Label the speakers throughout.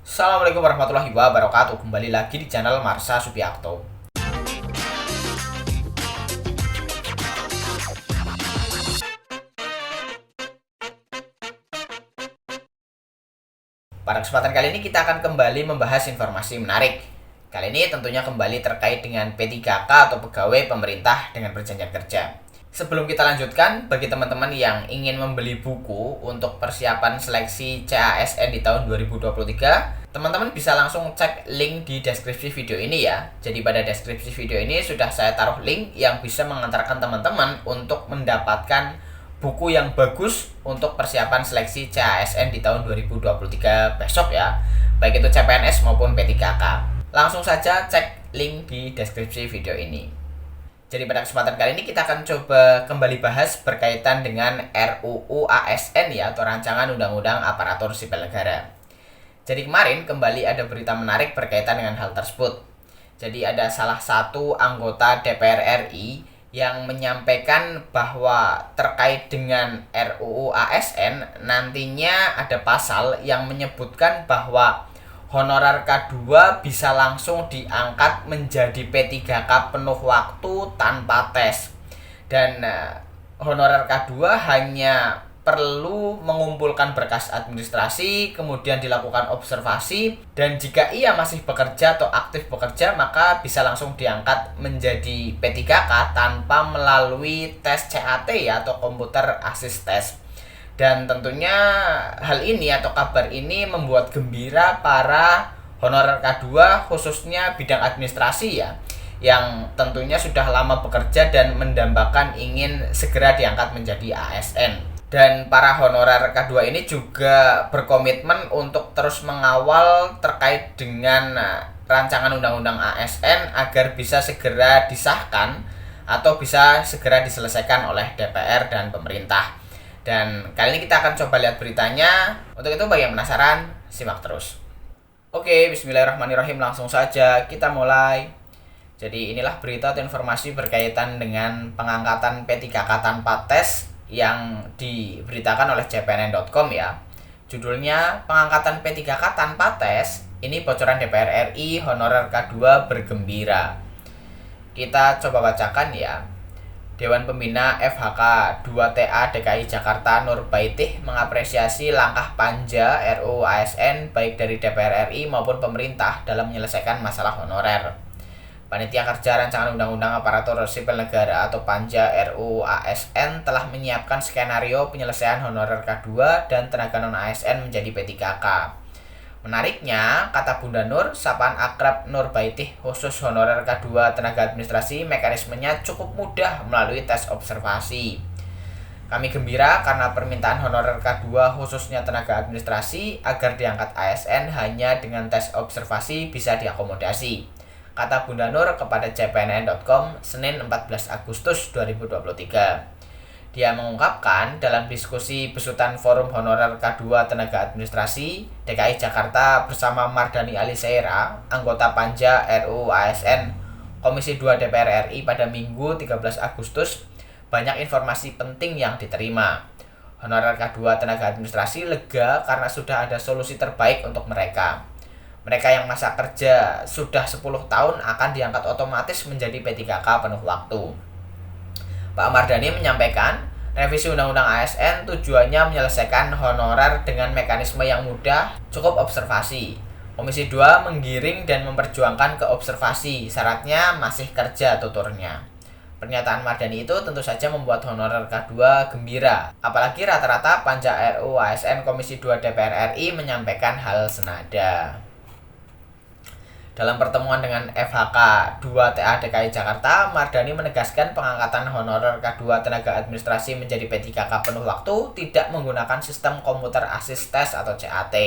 Speaker 1: Assalamualaikum warahmatullahi wabarakatuh. Kembali lagi di channel Marsha Subiakto. Pada kesempatan kali ini kita akan kembali membahas informasi menarik. Kali ini tentunya kembali terkait dengan P3K atau pegawai pemerintah dengan perjanjian kerja. Sebelum kita lanjutkan, bagi teman-teman yang ingin membeli buku untuk persiapan seleksi CASN di tahun 2023, teman-teman bisa langsung cek link di deskripsi video ini ya. Jadi pada deskripsi video ini sudah saya taruh link yang bisa mengantarkan teman-teman untuk mendapatkan buku yang bagus untuk persiapan seleksi CASN di tahun 2023 besok ya. Baik itu CPNS maupun P3K. Langsung saja cek link di deskripsi video ini. Jadi pada kesempatan kali ini kita akan coba kembali bahas berkaitan dengan RUU ASN ya, atau Rancangan Undang-Undang Aparatur Sipil Negara. Jadi kemarin kembali ada berita menarik berkaitan dengan hal tersebut. Jadi ada salah satu anggota DPR RI yang menyampaikan bahwa terkait dengan RUU ASN nantinya ada pasal yang menyebutkan bahwa honorer K2 bisa langsung diangkat menjadi P3K penuh waktu tanpa tes. Dan honorer K2 hanya perlu mengumpulkan berkas administrasi, kemudian dilakukan observasi, dan jika ia masih bekerja atau aktif bekerja, maka bisa langsung diangkat menjadi P3K tanpa melalui tes CAT ya, atau Computer Assist Test. Dan tentunya hal ini atau kabar ini membuat gembira para honorer K2 khususnya bidang administrasi ya, yang tentunya sudah lama bekerja dan mendambakan ingin segera diangkat menjadi ASN. Dan para honorer K2 ini juga berkomitmen untuk terus mengawal terkait dengan rancangan undang-undang ASN agar bisa segera disahkan atau bisa segera diselesaikan oleh DPR dan pemerintah. Dan kali ini kita akan coba lihat beritanya. Untuk itu bagi yang penasaran, simak terus. Oke, bismillahirrahmanirrahim, langsung saja kita mulai. Jadi inilah berita atau informasi berkaitan dengan pengangkatan P3K tanpa tes yang diberitakan oleh cpnn.com ya. Judulnya pengangkatan P3K tanpa tes, ini bocoran DPR RI, honorer K2 bergembira. Kita coba bacakan ya. Dewan Pembina FHK 2TA DKI Jakarta Nur Baitih mengapresiasi langkah panja RUU ASN baik dari DPR RI maupun pemerintah dalam menyelesaikan masalah honorer. Panitia Kerja Rancangan Undang-Undang Aparatur Sipil Negara atau Panja RUU ASN telah menyiapkan skenario penyelesaian honorer K2 dan tenaga non-ASN menjadi P3K. Menariknya, kata Bunda Nur, sapaan akrab Nur Baitih khusus honorer K2 tenaga administrasi, mekanismenya cukup mudah melalui tes observasi. Kami gembira karena permintaan honorer K2 khususnya tenaga administrasi agar diangkat ASN hanya dengan tes observasi bisa diakomodasi, kata Bunda Nur kepada cpnn.com Senin 14 Agustus 2023. Dia mengungkapkan dalam diskusi besutan Forum Honorer K2 Tenaga Administrasi DKI Jakarta bersama Mardani Alisera, anggota Panja RUU ASN Komisi 2 DPR RI pada Minggu 13 Agustus, banyak informasi penting yang diterima. Honorer K2 Tenaga Administrasi lega karena sudah ada solusi terbaik untuk mereka. Mereka yang masa kerja sudah 10 tahun akan diangkat otomatis menjadi P3K penuh waktu. Pak Mardani menyampaikan, revisi Undang-Undang ASN tujuannya menyelesaikan honorer dengan mekanisme yang mudah, cukup observasi. Komisi 2 menggiring dan memperjuangkan ke observasi, syaratnya masih kerja tuturnya. Pernyataan Mardani itu tentu saja membuat honorer K2 gembira, apalagi rata-rata panja RUU ASN Komisi 2 DPR RI menyampaikan hal senada. Dalam pertemuan dengan FHK 2TA DKI Jakarta, Mardani menegaskan pengangkatan honorer K2 tenaga administrasi menjadi P3K penuh waktu tidak menggunakan sistem Computer Assist Test atau CAT.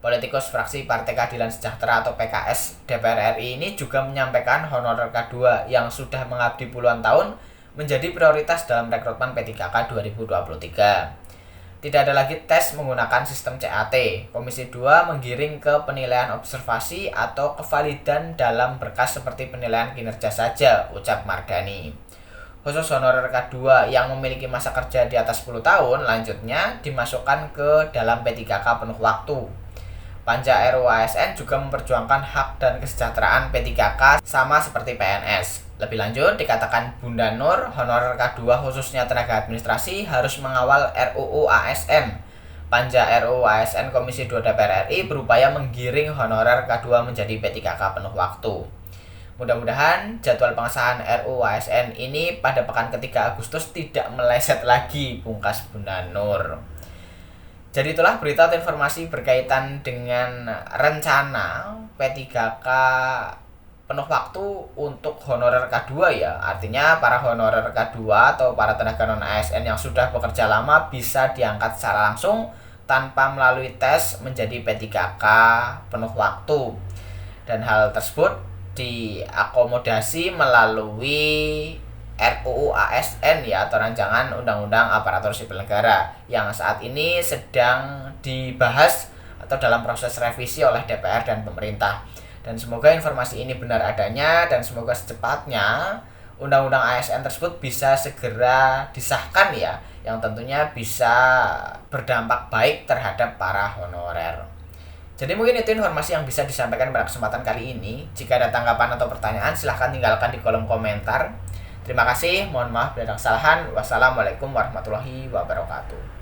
Speaker 1: Politikus fraksi Partai Keadilan Sejahtera atau PKS DPR RI ini juga menyampaikan honorer K2 yang sudah mengabdi puluhan tahun menjadi prioritas dalam rekrutmen P3K 2023. Tidak ada lagi tes menggunakan sistem CAT. Komisi 2 menggiring ke penilaian observasi atau kevalidan dalam berkas seperti penilaian kinerja saja, ucap Mardani. Khusus honorer K2 yang memiliki masa kerja di atas 10 tahun, lanjutnya dimasukkan ke dalam P3K penuh waktu. Panja RUU ASN juga memperjuangkan hak dan kesejahteraan P3K sama seperti PNS. Lebih lanjut, dikatakan Bunda Nur, honorer K2 khususnya tenaga administrasi harus mengawal RUU ASN. Panja RUU ASN Komisi 2 DPR RI berupaya menggiring honorer K2 menjadi P3K penuh waktu. Mudah-mudahan jadwal pengesahan RUU ASN ini pada pekan ketiga Agustus tidak meleset lagi, pungkas Bunda Nur. Jadi itulah berita atau informasi berkaitan dengan rencana P3K penuh waktu untuk honorer K2 ya. Artinya para honorer K2 atau para tenaga non ASN yang sudah bekerja lama bisa diangkat secara langsung tanpa melalui tes menjadi P3K penuh waktu. Dan hal tersebut diakomodasi melalui RUU ASN ya, atau Rancangan Undang-Undang Aparatur Sipil Negara yang saat ini sedang dibahas atau dalam proses revisi oleh DPR dan pemerintah. Dan semoga informasi ini benar adanya dan semoga secepatnya Undang-Undang ASN tersebut bisa segera disahkan ya, yang tentunya bisa berdampak baik terhadap para honorer. Jadi mungkin itu informasi yang bisa disampaikan pada kesempatan kali ini. Jika ada tanggapan atau pertanyaan silahkan tinggalkan di kolom komentar. Terima kasih, mohon maaf bila ada kesalahan. Wassalamualaikum warahmatullahi wabarakatuh.